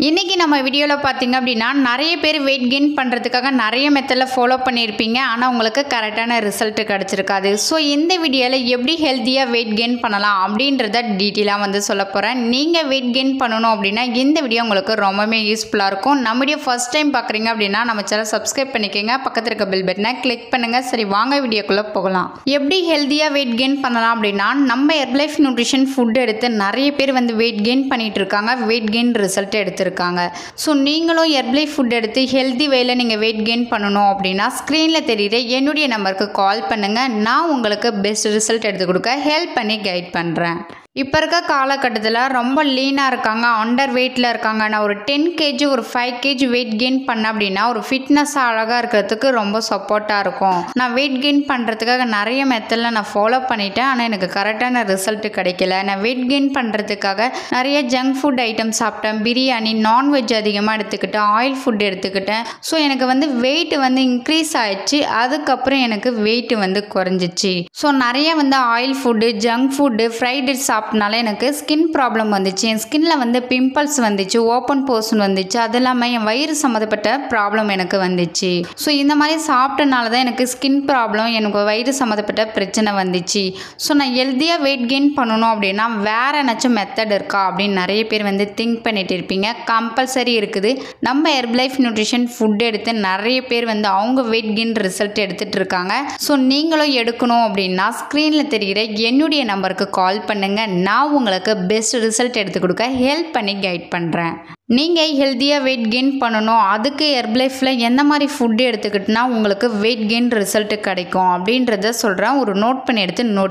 இன்றைக்கி நம்ம வீடியோவில் பார்த்திங்க அப்படின்னா நிறைய பேர் வெயிட் கெயின் பண்ணுறதுக்காக நிறைய மெத்தடில் ஃபாலோ பண்ணியிருப்பீங்க. ஆனால் உங்களுக்கு கரெக்டான ரிசல்ட் கிடச்சிருக்காது. ஸோ இந்த வீடியோவில் எப்படி ஹெல்த்தியாக வெயிட் கெயின் பண்ணலாம் அப்படின்றத டீட்டெயிலாக சொல்ல போகிறேன். நீங்கள் வெயிட் கெயின் பண்ணணும் அப்படின்னா இந்த வீடியோ உங்களுக்கு ரொம்பவே யூஸ்ஃபுல்லாக இருக்கும். நம்ம வீடியோ ஃபஸ்ட் டைம் பார்க்குறீங்க அப்படின்னா நம்ம சேனல் சப்ஸ்கிரைப் பண்ணிக்கோங்க, பக்கத்தில் இருக்க பெல் பட்டனை கிளிக் பண்ணுங்கள். சரி, வாங்க வீடியோக்குள்ளே போகலாம். எப்படி ஹெல்த்தியாக வெயிட் கெயின் பண்ணலாம் அப்படின்னா, நம்ம ஹெர்பலைஃப் நியூட்ரிஷன் ஃபுட் எடுத்து நிறைய பேர் வெயிட் கெயின் பண்ணிகிட்டு இருக்காங்க, வெயிட் கெயின் ரிசல்ட் எடுத்து இருக்காங்க. ஸோ நீங்களும் ஹெர்பலைஃப் ஃபுட் எடுத்து ஹெல்தி வேல நீங்கள் வெயிட் கெயின் பண்ணணும் அப்படின்னா ஸ்க்ரீனில் தெரியுற என்னுடைய நம்பருக்கு கால் பண்ணுங்கள். நான் உங்களுக்கு பெஸ்ட் ரிசல்ட் எடுத்து கொடுக்க ஹெல்ப் பண்ணி கைட் பண்ணுறேன். இப்போ இருக்க காலகட்டத்தில் ரொம்ப லீனாக இருக்காங்க, அண்டர் வெயிட்டில் இருக்காங்க. நான் ஒரு 10 kg ஒரு 5 kg வெயிட் கெயின் பண்ணேன் அப்படின்னா ஒரு ஃபிட்னஸாக அழகாக இருக்கிறதுக்கு ரொம்ப சப்போர்ட்டாக இருக்கும். நான் வெயிட் கெயின் பண்ணுறதுக்காக நிறைய மெத்தடில் நான் ஃபாலோ பண்ணிட்டேன், ஆனால் எனக்கு கரெக்டான ரிசல்ட் கிடைக்கல. நான் வெயிட் கெயின் பண்ணுறதுக்காக நிறைய ஜங்க் ஃபுட் ஐட்டம் சாப்பிட்டேன், பிரியாணி, நான்வெஜ் அதிகமாக எடுத்துக்கிட்டேன், ஆயில் ஃபுட் எடுத்துக்கிட்டேன். ஸோ எனக்கு வெயிட் இன்க்ரீஸ் ஆயிடுச்சு. அதுக்கப்புறம் எனக்கு வெயிட் குறைஞ்சிச்சு. ஸோ நிறைய oil food, junk food, fried rice சாப்பிட்டனால எனக்கு ஸ்கின் ப்ராப்ளம் வந்துச்சு. என் ஸ்கின்ல பிம்பிள்ஸ் வந்துச்சு, ஓப்பன் போர்ஷன் வந்துச்சு. அது இல்லாமல் என் வயிறு சம்மந்தப்பட்ட ப்ராப்ளம் எனக்கு வந்துச்சு. ஸோ இந்த மாதிரி சாப்பிட்டனால தான் எனக்கு ஸ்கின் ப்ராப்ளம், எனக்கு வயிறு சம்மந்தப்பட்ட பிரச்சனை வந்துச்சு. ஸோ நான் ஹெல்த்தியாக வெயிட் கெயின் பண்ணணும் அப்படின்னா வேறு ஏதாச்சும் மெத்தட் இருக்கா அப்படின்னு நிறைய பேர் திங்க் பண்ணிட்டு இருப்பீங்க. கம்பல்சரி இருக்குது. நம்ம ஹெர்பலைஃப் நியூட்ரிஷன் ஃபுட் எடுத்து நிறைய பேர் அவங்க வெயிட் கெயின் ரிசல்ட் எடுத்துகிட்டு இருக்காங்க. ஸோ நீங்களும் எடுக்கணும் அப்படின்னா ஸ்க்ரீனில் தெரிகிற என்னுடைய நம்பருக்கு கால் பண்ணுங்கள். நான் உங்களுக்கு பெஸ்ட் ரிசல்ட் எடுத்து கொடுக்க ஹெல்ப் பண்ணி கைட் பண்ணுறேன். நீங்கள் ஹெல்த்தியாக வெயிட் கெயின் பண்ணணும், அதுக்கு ஹெர்பலைஃப்பில் எந்த மாதிரி ஃபுட்டு எடுத்துக்கிட்டுனா உங்களுக்கு வெயிட் கெயின் ரிசல்ட் கிடைக்கும் அப்படின்றத சொல்கிறேன். ஒரு நோட்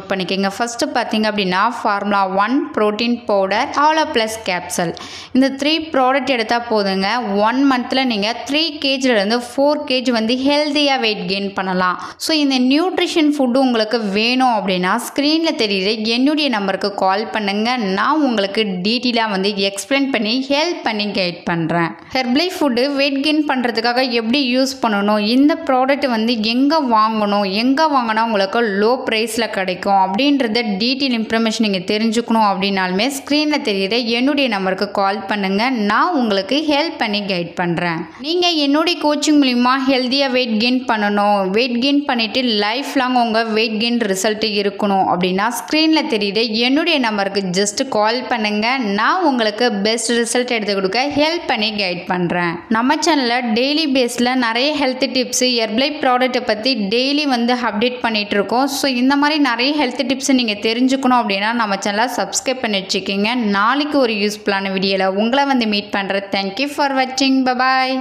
பண்ணிக்கோங்க. ஃபஸ்ட்டு பார்த்தீங்க அப்படின்னா ஃபார்முலா 1 ப்ரோட்டீன் பவுடர், ஆலோ ப்ளஸ் கேப்சல். இந்த 3 ப்ராடக்ட் எடுத்தால் போதுங்க. 1 மந்தில் நீங்கள் 3 kgலேருந்து 4 kg ஹெல்த்தியாக வெயிட் கெயின் பண்ணலாம். ஸோ இந்த நியூட்ரிஷன் ஃபுட்டு உங்களுக்கு வேணும் அப்படின்னா ஸ்க்ரீனில் தெரியுற என்னுடைய நம்பருக்கு கால் பண்ணுங்கள். நான் உங்களுக்கு டீட்டெயிலாக எக்ஸ்பிளைன் பண்ணி ஹெல்ப் பண்ணி கைட் பண்ணுறேன். ஹெர்பலைஃப் ஃபுட்டு வெயிட் கெயின் பண்ணுறதுக்காக எப்படி யூஸ் பண்ணணும், இந்த ப்ராடக்ட் எங்கே வாங்கணும், எங்கே வாங்கினா உங்களுக்கு லோ ப்ரைஸில் கிடைக்கும் அப்படின்றத டீட்டெயில் இன்ஃபர்மேஷன் நீங்கள் தெரிஞ்சுக்கணும் அப்படின்னாலுமே ஸ்க்ரீனில் தெரியுற என்னுடைய நம்பருக்கு கால் பண்ணுங்கள். நான் உங்களுக்கு ஹெல்ப் பண்ணி கைட் பண்ணுறேன். நீங்கள் என்னுடைய கோச்சிங் மூலிமா ஹெல்த்தியாக வெயிட் கெயின் பண்ணணும், வெயிட் கெயின் பண்ணிவிட்டு லைஃப் லாங் உங்கள் வெயிட் கெயின் ரிசல்ட் இருக்கணும் அப்படின்னா ஸ்க்ரீனில் தெரியுற என்னுடைய நம்பருக்கு ஜஸ்ட் கால் பண்ணுங்கள். நான் உங்களுக்கு பெஸ்ட் ரிசல்ட் எடுத்து கொடுக்க ஹெல்ப் பண்ணி கைட் பண்ணுறேன். நம்ம சேனலில் டெய்லி பேஸில் நிறைய ஹெல்த் டிப்ஸு, ஹெர்பலைஃப் ப்ராடக்ட்டை பற்றி டெய்லி அப்டேட் பண்ணிகிட்டு இருக்கோம். ஸோ இந்த மாதிரி நிறைய ஹெல்த் டிப்ஸை நீங்கள் தெரிஞ்சுக்கணும் அப்படின்னா நம்ம சேனலை சப்ஸ்கிரைப் பண்ணி வச்சுக்கிங்க. நாளைக்கு ஒரு யூஸ்ஃபுல்லான வீடியோவில் உங்களை மீட் பண்ணுறேன். தேங்க்யூ ஃபார் வாட்சிங். பபாய்.